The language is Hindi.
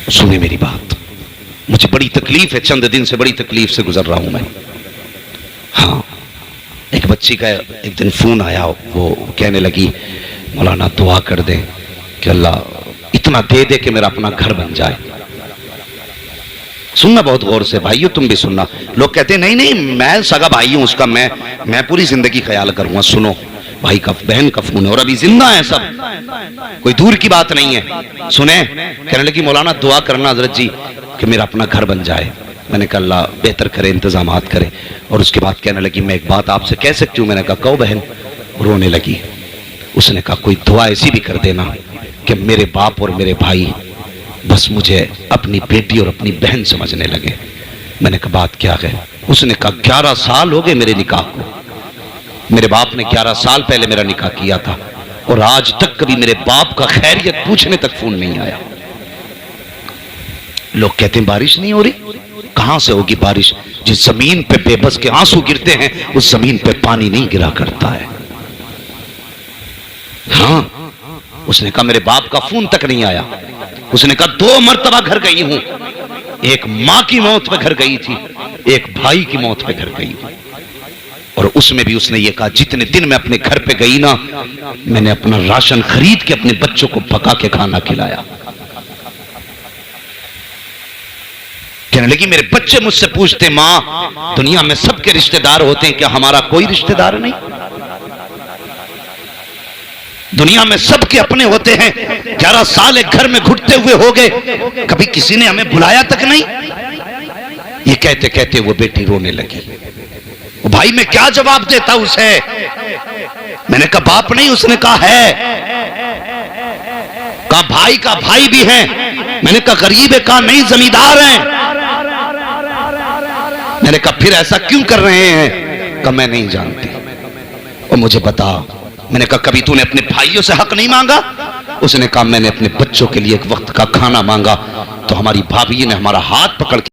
सुने मेरी बात, मुझे बड़ी तकलीफ है, चंद दिन से बड़ी तकलीफ से गुजर रहा हूं मैं। हाँ, एक बच्ची का एक दिन फोन आया, वो कहने लगी मौलाना दुआ कर दें कि अल्लाह इतना दे दे कि मेरा अपना घर बन जाए। सुनना बहुत गौर से भाइयों, तुम भी सुनना। लोग कहते हैं नहीं नहीं मैं सगा भाई हूं उसका, मैं पूरी जिंदगी ख्याल करूंगा। सुनो, भाई का बहन का फोन है और अभी जिंदा है सब, कोई दूर की बात नहीं है। सुने, कहने लगी मौलाना दुआ करना हजरत जी कि मेरा अपना घर बन जाए। मैंने कहा अल्लाह बेहतर करे, इंतजामात करे। और उसके बाद कहने लगी मैं एक बात आपसे कह सकती हूँ। मैंने कहा कहो बहन। रोने लगी। उसने कहा कोई दुआ ऐसी भी कर देना कि मेरे बाप और मेरे भाई बस मुझे अपनी बेटी और अपनी बहन समझने लगे। मैंने कहा बात क्या है? उसने कहा 11 साल हो गए मेरे निकाह को, मेरे बाप ने 11 साल पहले मेरा निकाह किया था और आज तक कभी मेरे बाप का खैरियत पूछने तक फोन नहीं आया। लोग कहते हैं बारिश नहीं हो रही, कहां से होगी बारिश? जिस जमीन पे बेबस के आंसू गिरते हैं उस जमीन पे पानी नहीं गिरा करता है। हाँ, उसने कहा मेरे बाप का फोन तक नहीं आया। उसने कहा 2 मरतबा घर गई हूं, एक मां की मौत पे घर गई थी, एक भाई की मौत पे घर गई। और उसमें भी उसने ये कहा जितने दिन मैं अपने घर पे गई ना, मैंने अपना राशन खरीद के अपने बच्चों को पका के खाना खिलाया। कहने लगी मेरे बच्चे मुझसे पूछते मां दुनिया में सबके रिश्तेदार होते हैं, क्या हमारा कोई रिश्तेदार नहीं? दुनिया में सबके अपने होते हैं, 11 साल एक घर में घुटते हुए हो गए, कभी किसी ने हमें बुलाया तक नहीं। ये कहते कहते वो बेटी रोने लगी। भाई मैं क्या जवाब देता उसे? मैंने कहा बाप नहीं, उसने कहा है। कहा भाई का भाई भी है। मैंने कहा गरीब है, कहा नहीं जमींदार हैं। मैंने कहा फिर ऐसा क्यों कर रहे हैं? कहा मैं नहीं जानती और मुझे बता। मैंने कहा कभी तूने अपने भाइयों से हक नहीं मांगा? उसने कहा मैंने अपने बच्चों के लिए एक वक्त का खाना मांगा तो हमारी भाभी ने हमारा हाथ पकड़ के